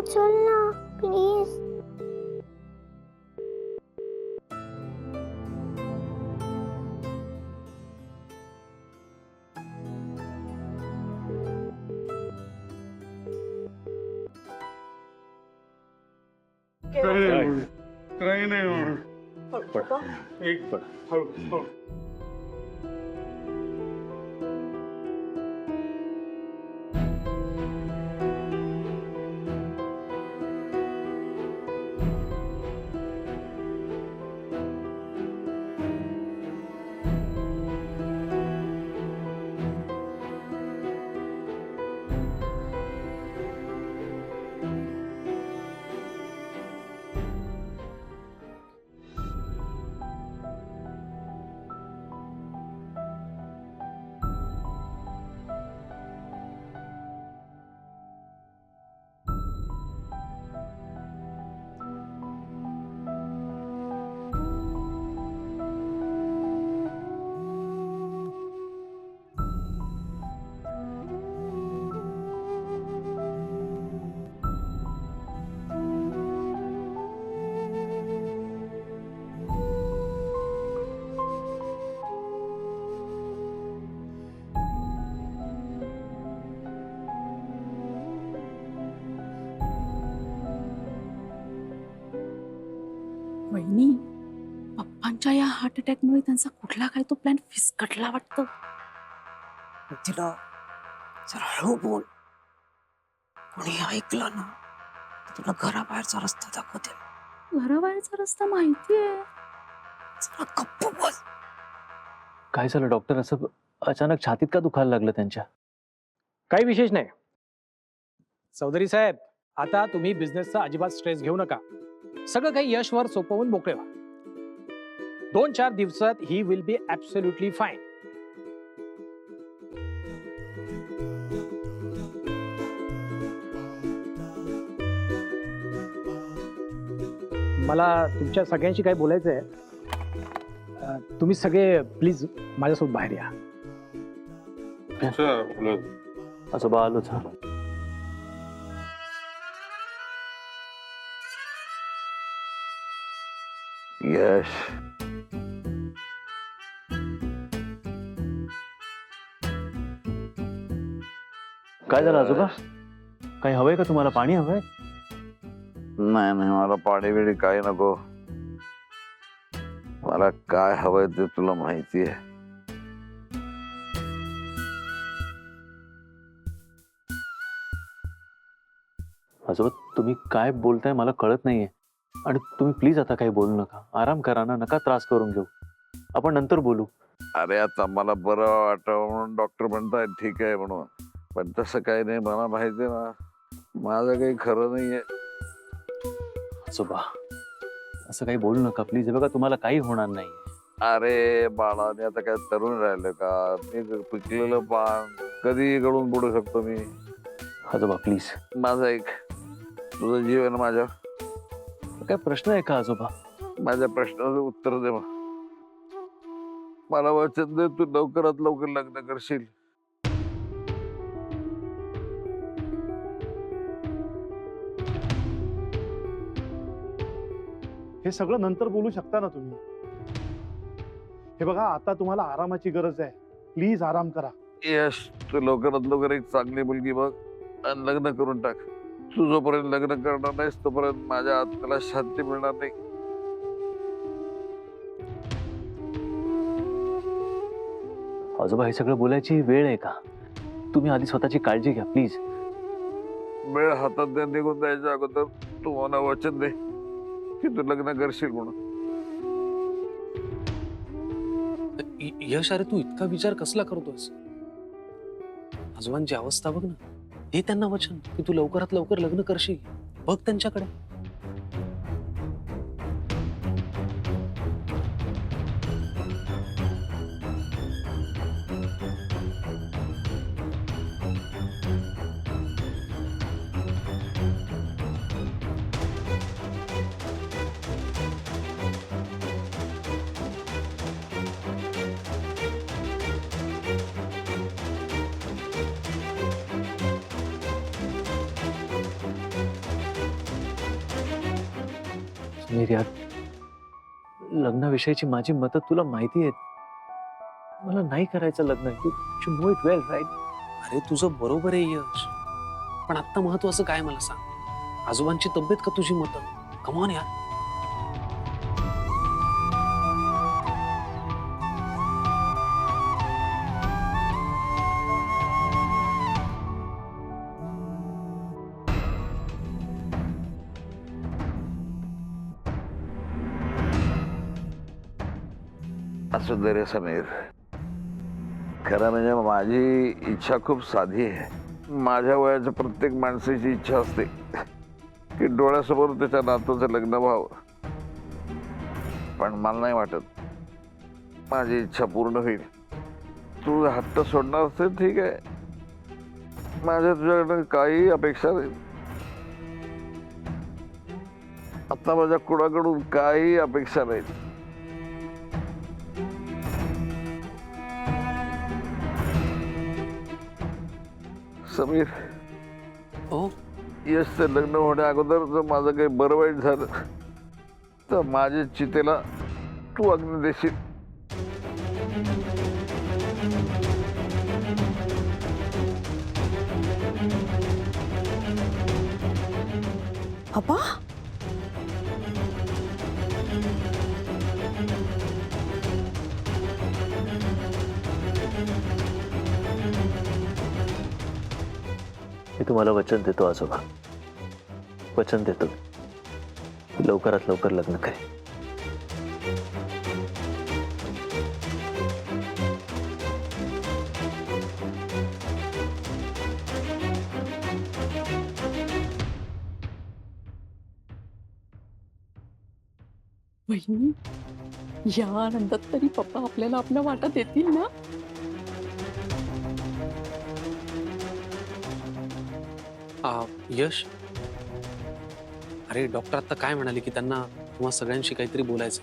उचल ना प्लीज. काही नाही एक हळू. वहिनी, पप्पांच्या या हार्ट अटॅकमुळे त्यांचा कुठला काय तो प्लॅन फिसकटला वाटतं. तिला जरा हळू बोल. कोणी ऐकलं ना तर तुला घराबाहेरचा रस्ता दाखवते. घराबाहेरचा रस्ता माहितीये. जरा गप्प बस. काय झालं डॉक्टर? असं अचानक छातीत का दुखायला लागलं त्यांच्या? काही विशेष नाही. चौधरी साहेब, आता तुम्ही बिझनेसचा अजिबात स्ट्रेस घेऊ नका. सगळं काही यशवर सोपवून मोकळे व्हा. 2-4 दिवसात he will be absolutely fine. मला तुमच्या सगळ्यांशी काही बोलायचं आहे. तुम्ही सगळे प्लीज माझ्यासोबत बाहेर या. आजोबा आलोच. यश, काय झालं आजोबा? काही हवंय का तुम्हाला? पाणी हवंय? नाही नाही, मला पाणी बिणी काही नको. मला काय हवंय ते तुला माहिती आहे. आजोबा तुम्ही काय बोलताय मला कळत नाहीये. आणि तुम्ही प्लीज आता काही बोलू नका. आराम करा ना, नका त्रास करून घेऊ. आपण नंतर बोलू. अरे आता मला बरं वाटावं म्हणून डॉक्टर म्हणताय ठीक आहे म्हणून, पण तसं काही नाही. मला माहिती आहे ना, माझं काही खरं नाहीये. आजोबा असं काही बोलू नका प्लीज. बघा तुम्हाला काही होणार नाही. अरे बाळा, मी आता काय तरुण राहिलो का? मी पिकलेलं पान कधी गळून पडू शकतो मी. आजोबा प्लीज. माझं एक, तुझं जीवन माझ्या, काय प्रश्न आहे का आजोबा? माझ्या प्रश्नाचं उत्तर दे. मला वचन दे, तू लवकरात लवकर लग्न करशील. हे सगळं नंतर बोलू शकता ना तुम्ही. हे बघा, आता तुम्हाला आरामाची गरज आहे. प्लीज आराम करा. यश, तू लवकरात लवकर एक चांगली मुलगी बघ आणि लग्न करून टाक. तू जोपर्यंत लग्न करणार नाहीस तोपर्यंत माझ्या आत्म्याला शांती मिळणार नाही. आजोबा हे सगळं बोलायची वेळ आहे का? तुम्ही आधी स्वतःची काळजी घ्या प्लीज. वेळ हातात निघून जायच्या अगोदर तू मला वचन दे की तू लग्न करशील म्हणून. यश, अरे तू इतका विचार कसला करतोस? आजोबांची अवस्था बघ ना. दे त्यांना वचन की तू लवकरात लवकर लग्न करशील. बघ त्यांच्याकडे. समीर यार, लग्नाविषयीची माझी मतं तुला माहिती आहेत. मला नाही करायचं लग्न. You know it well, right? अरे तुझं बरोबर आहे यश, पण आता महत्वाचं काय मला सांग. आजोबांची तब्येत का तुझी मतं? कमॉन यार. असू दे रे समीर. खरं म्हणजे माझी इच्छा खूप साधी आहे. माझ्या वयाच्या प्रत्येक माणसाची इच्छा असते की डोळ्यासमोर त्याच्या नातूचं लग्न व्हावं. पण मला नाही वाटत माझी इच्छा पूर्ण होईल. तू हट्ट सोडणार असेल ठीक आहे, माझ्या तुझ्याकडनं काही अपेक्षा नाही. आता माझ्या कुणाकडून काही अपेक्षा नाही. समीर, हो यशचं लग्न होण्या अगोदर जर माझं काही बरं वाईट झालं तर माझ्या चितेला तू अग्नी देशील. अप्पा, मी तुम्हाला वचन देतो आजोबा, वचन देतो की लवकरात लवकर लग्न करेन. बहिणी, या आनंदात तरी पप्पा आपल्याला आपला वाटा देतील ना? यश, अरे डॉक्टर आता काय म्हणाले की त्यांना तुम्हा सगळ्यांशी काहीतरी बोलायचं.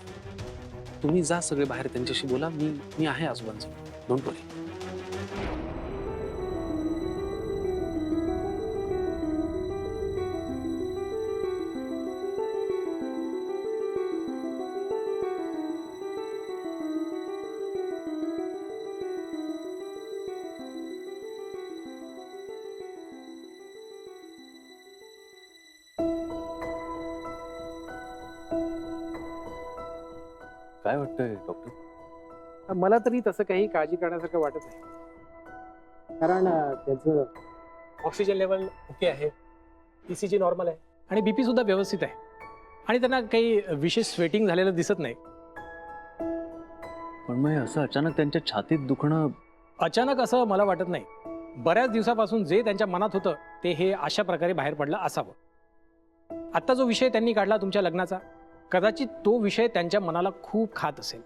तुम्ही जा सगळे बाहेर, त्यांच्याशी बोला. मी आहे आजोबांचं. डोंट वरी. काय वाटतंय डॉक्टर? मला तरी तसं काही काळजी करण्यासारखं वाटत नाही. कारण त्याचं ऑक्सिजन लेवल ओके आहे, ECG नॉर्मल आहे आणि BP सुद्धा व्यवस्थित आहे. आणि त्यांना काही विशेष स्वेटिंग झालेलं दिसत नाही. पण मग असं अचानक त्यांच्या छातीत दुखणं? अचानक असं मला वाटत नाही. बऱ्याच दिवसापासून जे त्यांच्या मनात होतं ते हे अशा प्रकारे बाहेर पडलं असावं. आत्ता जो विषय त्यांनी काढला तुमच्या लग्नाचा, कदाचित तो विषय त्यांच्या मनाला खूप खात असेल.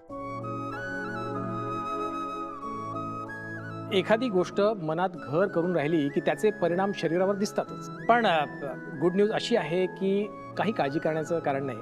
एखादी गोष्ट मनात घर करून राहिली की त्याचे परिणाम शरीरावर दिसतातच. पण गुड न्यूज अशी आहे की काही काळजी करण्याचं कारण नाही.